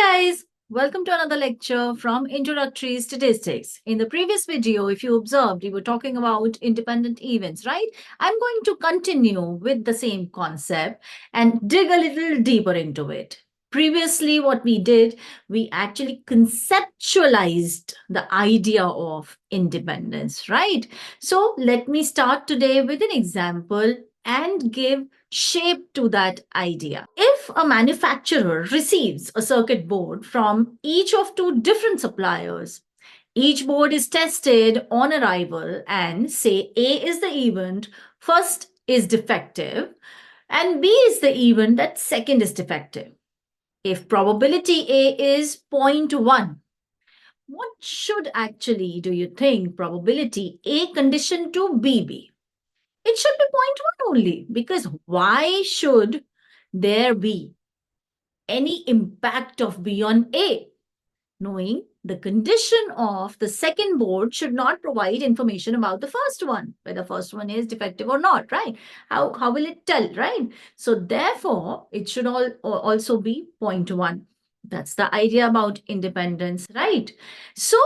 guys, welcome to another lecture from Introductory Statistics. In the previous video, if you observed, we were talking about independent events, right? I'm going to continue with the same concept and dig a little deeper into it. Previously, what we did, we actually conceptualized the idea of independence, right? So let me start today with an example and give shape to that idea. If a manufacturer receives a circuit board from each of two different suppliers, each board is tested on arrival and say A is the event, first is defective, and B is the event that second is defective. If probability A is 0.1, what should actually, do you think, probability A condition to B be? It should be 0.1 only, because why should there be any impact of B on A? Knowing the condition of the second board should not provide information about the first one, whether first one is defective or not, right? How will it tell, right? So therefore, it should also be 0.1. That's the idea about independence, right? So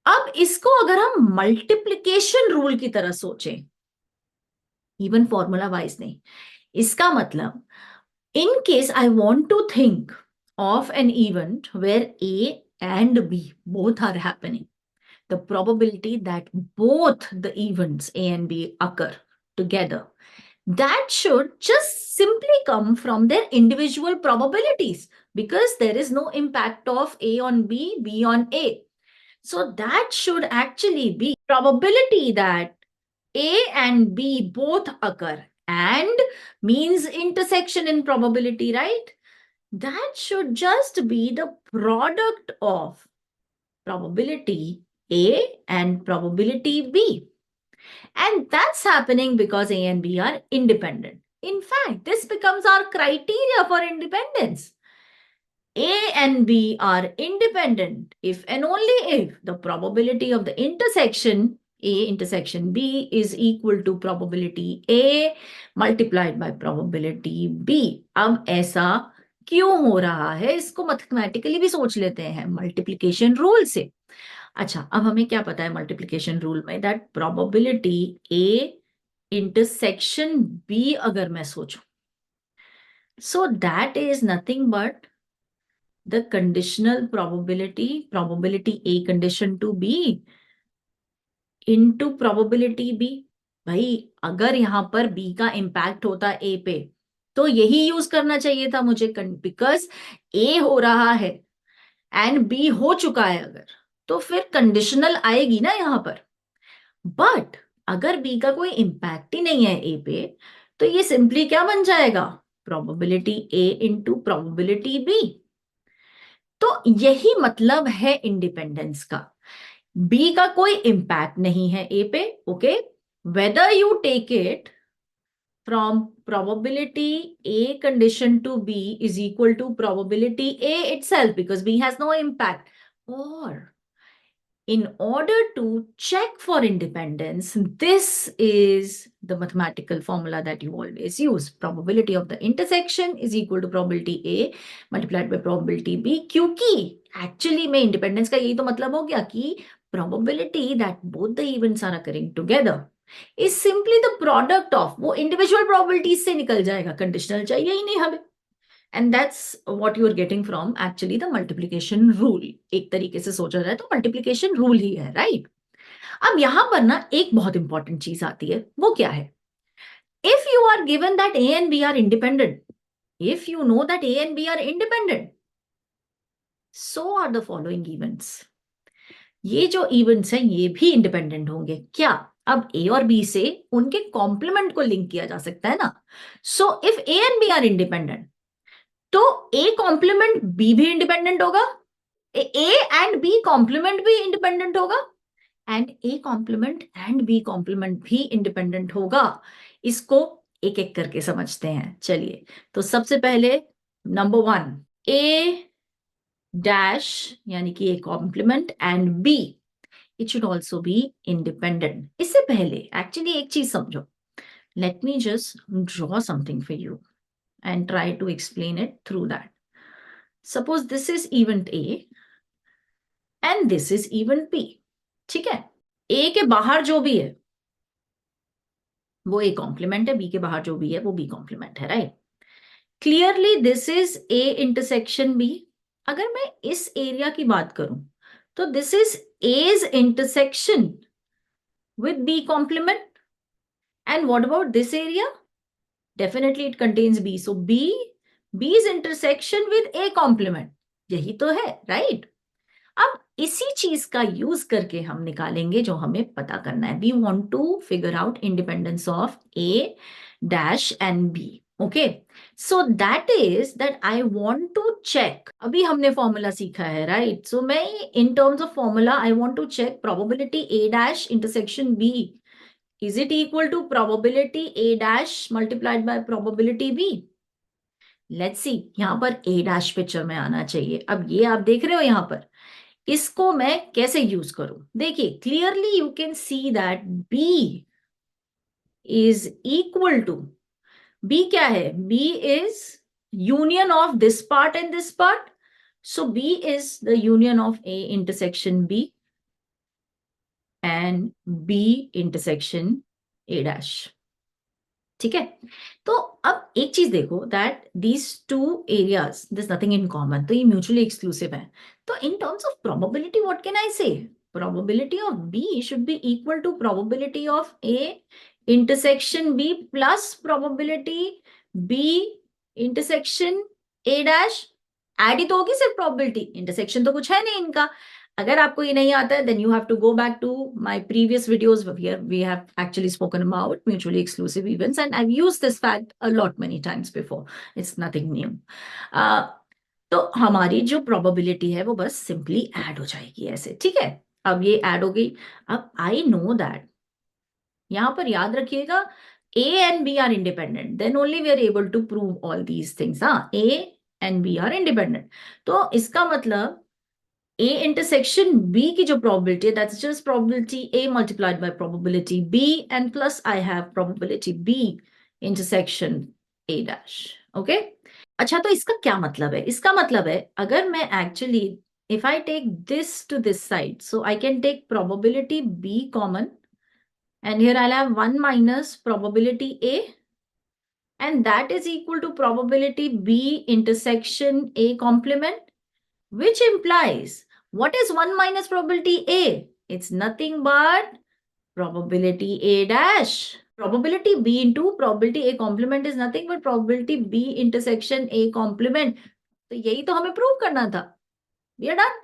अब इसको अगर हम multiplication rule की तरह सोचें, even formula wise नहीं, इसका मतलब in case I want to think of an event where A and B both are happening, the probability that both the events A and B occur together, that should just simply come from their individual probabilities, because there is no impact of A on B, B on A. So that should actually be probability that A and B both occur, and means intersection in probability, right? That should just be the product of probability A and probability B. And that's happening because A and B are independent. In fact, this becomes our criteria for independence. A and B are independent if and only if the probability of the intersection A intersection B is equal to probability A multiplied by probability B. अब ऐसा क्यों हो रहा है, इसको mathematically भी सोच लेते हैं मल्टीप्लिकेशन रूल से. अच्छा, अब हमें क्या पता है मल्टीप्लिकेशन रूल में, that probability A intersection B अगर मैं सोचूं, so that is nothing but the conditional probability A condition to B into probability B. भाई अगर यहां पर B का इम्पैक्ट होता A पे, तो यही यूज करना चाहिए था मुझे, बिकॉज A हो रहा है एंड B हो चुका है अगर, तो फिर कंडीशनल आएगी ना यहां पर. बट अगर B का कोई इम्पैक्ट ही नहीं है A पे, तो ये सिंपली क्या बन जाएगा, probability A into probability B. तो यही मतलब है इंडिपेंडेंस का. बी का कोई इंपैक्ट नहीं है ए पे, okay, whether you take it from probability A condition to B is equal to probability A itself, because B has no impact. Or in order to check for independence, this is the mathematical formula that you always use. Probability of the intersection is equal to probability A multiplied by probability B. क्योंकि actually में independence का यही तो मतलब हो गया कि probability that both the events are occurring together is simply the product of, वो individual probabilities से निकल जाएगा, conditional चाहिए ही नहीं हमें. And that's what you are getting from actually the multiplication rule. एक तरीके से सोचा जाए तो multiplication rule ही है, right? अब यहां पर ना एक बहुत इंपॉर्टेंट चीज आती है, वो क्या है? If you are given that A and B are independent, if you know that A and B are independent, so are the following events. ये जो events हैं ये भी independent होंगे. क्या? अब A और B से उनके कॉम्प्लीमेंट को लिंक किया जा सकता है ना. So if A and B are independent, तो A कॉम्प्लीमेंट B भी इंडिपेंडेंट होगा, A एंड B कॉम्प्लीमेंट भी इंडिपेंडेंट होगा, and A complement and B complement भी इंडिपेंडेंट होगा. इसको एक एक करके समझते हैं. चलिए, तो सबसे पहले नंबर 1, A डैश यानी कि A complement and B, it should also be independent. इससे पहले एक्चुअली एक चीज समझो. Let me just draw something for you and try to explain it through that. Suppose this is event A and this is event B, ठीक है? ए के बाहर जो भी है वो ए कॉम्प्लीमेंट है, बी के बाहर जो भी है वो बी कॉम्प्लीमेंट है, right? Clearly this is A intersection B. अगर मैं इस एरिया की बात करूं तो this is as intersection with B complement. And what about this area? Definitely it contains B. So B's intersection with A complement. यही तो है, right? अब इसी चीज का यूज करके हम निकालेंगे जो हमें पता करना है. We want to figure out independence of A dash and B. Okay. So that is that I want to check. अभी हमने फॉर्मूला सीखा है, right? So मैं in terms of formula I want to check probability A dash intersection B. Is it equal to probability A dash multiplied by probability B? Let's see. यहां पर A dash picture में आना चाहिए. अब ये आप देख रहे हो यहां पर, इसको मैं कैसे यूज करूं? देखिए, clearly you can see that B is equal to, B क्या है? B is union of this part and this part. So B is the union of A intersection B and B intersection A dash. ठीक है? तो अब एक चीज देखो that these two areas this nothing in common, तो ये mutually exclusive है. तो in terms of probability what can I say? Probability of B should be equal to probability of A intersection B plus probability B intersection A dash. Add ही तो होगी सिर्फ probability, intersection तो कुछ है नहीं इनका. अगर आपको ये नहीं आता है, then you have to go back to my previous videos where we have actually spoken about mutually exclusive events, and I've used this fact a lot many times before. It's nothing new. तो हमारी जो probability है वो बस simply add हो जाएगी ऐसे, ठीक है? अब ये add हो गई. अब I know that, यहां पर याद रखिएगा, A and B are independent. Then only we are able to prove all these things. हाँ, A and B are independent. तो इसका मतलब A intersection B की जो probability है, that's just probability A multiplied by probability B, and plus I have probability B intersection A dash. Okay? अच्छा, तो इसका क्या मतलब है? इसका मतलब है अगर मैं actually if I take this to this side, so I can take probability B common, and here I'll have 1 minus probability A, and that is equal to probability B intersection A complement, which implies what is 1 minus probability A? It's nothing but probability A dash. Probability B into probability A complement is nothing but probability B intersection A complement. तो यही तो हमें prove करना था. We are done.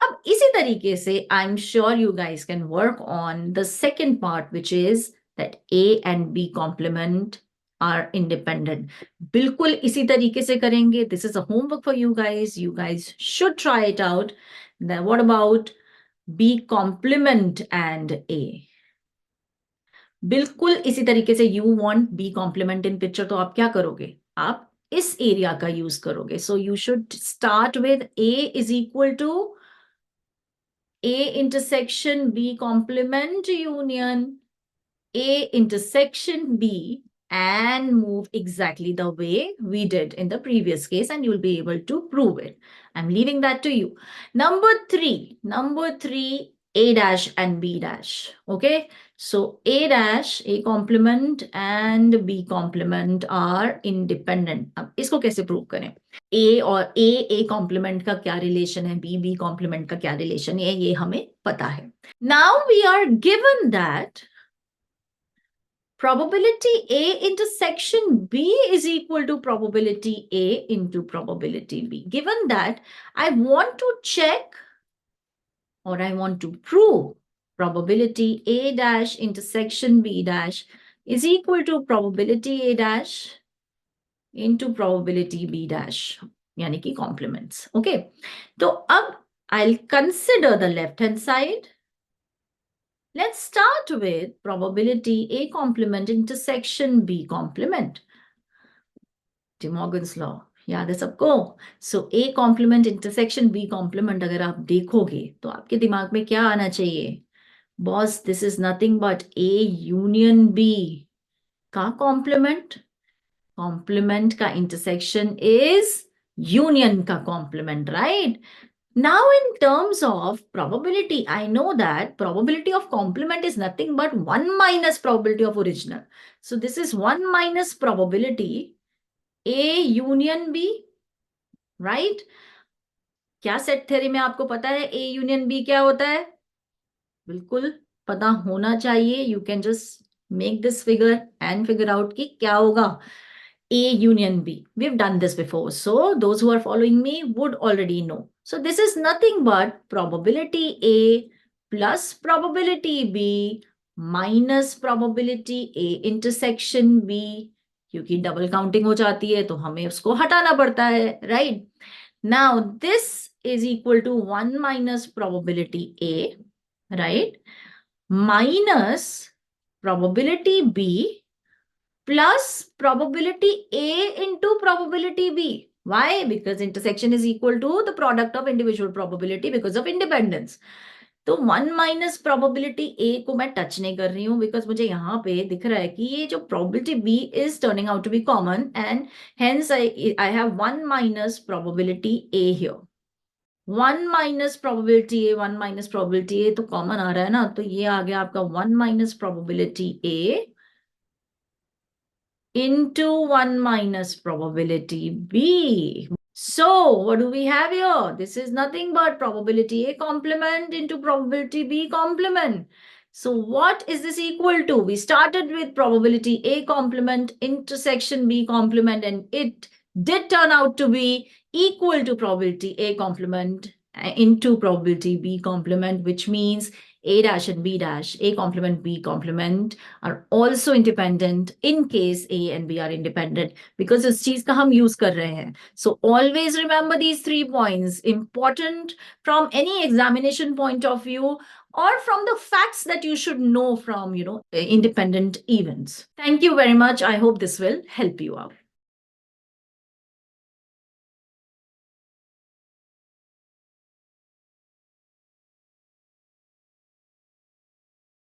अब इसी तरीके से I'm sure you guys can work on the second part, which is that A and B complement are independent. बिल्कुल इसी तरीके से करेंगे. This is a homework for you guys. You guys should try it out. Then what about B complement and A? बिल्कुल इसी तरीके से you want B complement in picture, तो आप क्या करोगे? आप इस एरिया का यूज करोगे. So you should start with A is equal to A intersection B complement union A intersection B, and move exactly the way we did in the previous case, and you'll be able to prove it. I'm leaving that to you. Number three, A dash and B dash. Okay, so A dash, A complement and B complement are independent. अब इसको कैसे prove करें? A और A complement का क्या relation है, B complement का क्या relation है, ये हमें पता है. Now we are given that probability A intersection B is equal to probability A into probability B. Given that, I want to check or I want to prove probability A dash intersection B dash is equal to probability A dash into probability B dash, यानी कि complements. Okay. तो अब I'll consider the left hand side. Let's start with probability A complement intersection B complement. De Morgan's law. याद है सबको? So A complement intersection B complement अगर आप देखोगे तो आपके दिमाग में क्या आना चाहिए? Boss, this is nothing but A union B का complement. Complement का intersection is union ka complement, right? Now, in terms of probability, I know that probability of complement is nothing but 1 minus probability of original. So this is 1 minus probability A union B, right? क्या set theory में आपको पता है A union B क्या होता है? बिल्कुल पता होना चाहिए. You can just make this figure and figure out कि क्या होगा. A union B. We've done this before. So those who are following me would already know. So this is nothing but probability A plus probability B minus probability A intersection B. क्योंकि double counting हो जाती है तो हमें उसको हटाना पड़ता है, right? Now this is equal to 1 minus probability A, right? Minus probability B plus probability A into probability B. Why? Because intersection is equal to the product of individual probability because of independence. तो 1 minus probability ए को मैं touch नहीं कर रही हूं because मुझे यहाँ पे दिख रहा है कि ये जो probability B is turning out to be common and hence I have 1 minus probability A here. 1 minus probability A, 1 minus probability A तो कॉमन आ रहा है ना, तो ये आ गया आपका 1 minus probability A into 1 minus probability B. So what do we have here? This is nothing but probability A complement into probability B complement. So what is this equal to? We started with probability A complement intersection B complement, and it did turn out to be equal to probability A complement into probability B complement, which means A dash and B dash, A complement, B complement are also independent in case A and B are independent, because इस चीज का हम use कर रहे हैं. So always remember these 3 points, important from any examination point of view or from the facts that you should know from, independent events. Thank you very much. I hope this will help you out.